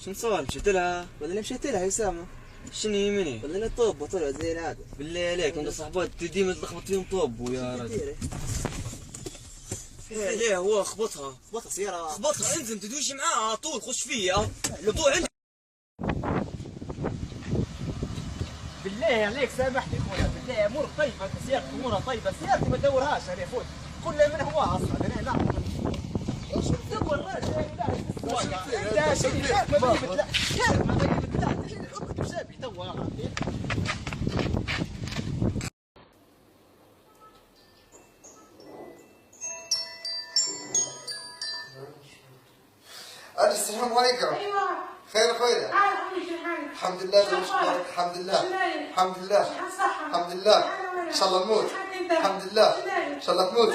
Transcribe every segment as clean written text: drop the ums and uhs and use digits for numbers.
شن صار مشيت لها؟ ولا مشيت لها يا اسامه؟ شنو يمني؟ ولا طوب طلعت زي العاده. بالله عليك انت صحبات ديما تلخبط فيهم طوب يا رجل. ليه هو خبطها سياره خبطها انزل تدوش معاها على طول خش فيها طول عندك. بالله عليك سامحني خويا، بالله امورك طيبه، سيارتك امورها طيبه، سيارتي ما تدورهاش انا يا خويا، قول لي من هو اصلا انا نعرف. ايش تدور راجل انت شنو ياك ما تجيب لا ياك ما تجيب لا اكتب سابي توا. السلام عليكم. ايوه خير خويا. الحمد لله الحمد لله الحمد لله الحمد لله. ان شاء الله نموت الحمد لله ان شاء الله تموت.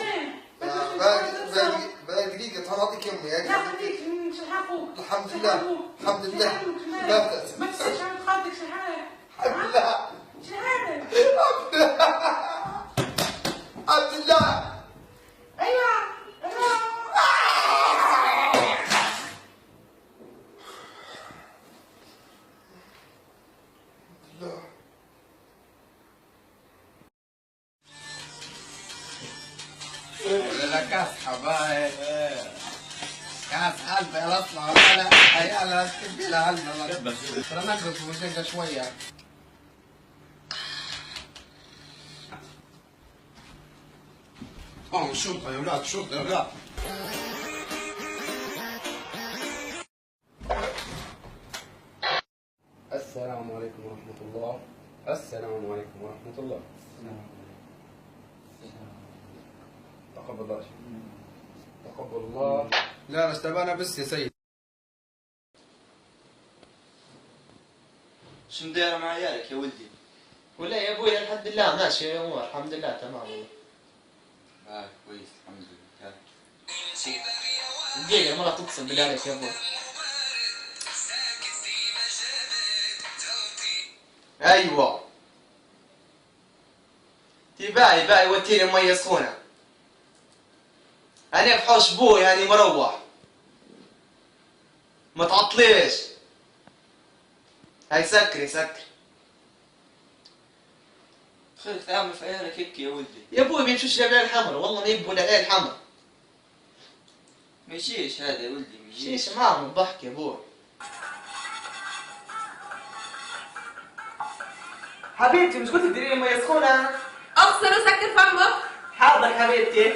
باقي دقيقة تنعطيك امي. الحمد لله الحمد لله. ما تنساش عند خالتك شحال. الحمد لله شحال. الحمد لله. ايوه ولا كاس حبايب كاس قلب اطلع ولا عيال تبي لها قلب ترى نقرص موسيقى شويه. الشرطه يا ولاد الشرطه يا ولاد. السلام عليكم ورحمه الله. السلام عليكم ورحمه الله. تقبل الله تقبل الله. لا استبانا بس يا سيد. شن داير مع عيالك يا ولدي؟ ولا يا ابوي الحمد لله ماشي الامور الحمد لله تمام والله. كويس الحمد لله. دقيقة ما راح تتصل بالله عليك يا ابوي. ايوه باي وتيري مية سخونة. انا بحوش بوي يعني مروح ما تعطليش. هاي سكري خير تعمل في عيالك هيك يا ولدي. يا ابوي بيمشوش العيال الحمر والله ما يبوا العيال الحمر. مشيش هذا يا ولدي مشيش معهم الضحك يا ابوي. حبيبتي مش قلت تديري لي مية سخونة؟ افصل وسكر فمك. حاضر حبيبتي.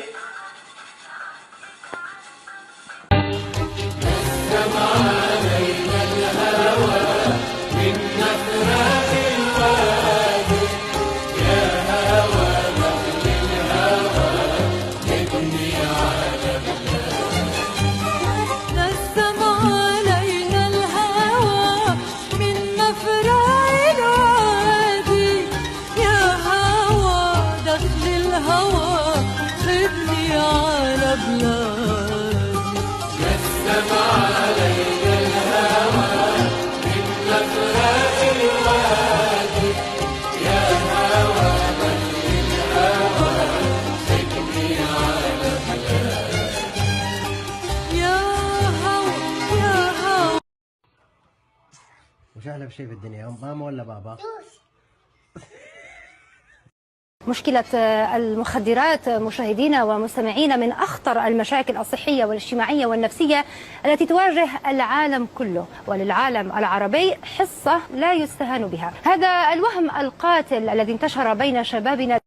وش أحلى شيء في الدنيا ماما ولا بابا؟ مشكلة المخدرات مشاهدينا ومستمعينا من أخطر المشاكل الصحية والاجتماعية والنفسية التي تواجه العالم كله، وللعالم العربي حصة لا يستهان بها. هذا الوهم القاتل الذي انتشر بين شبابنا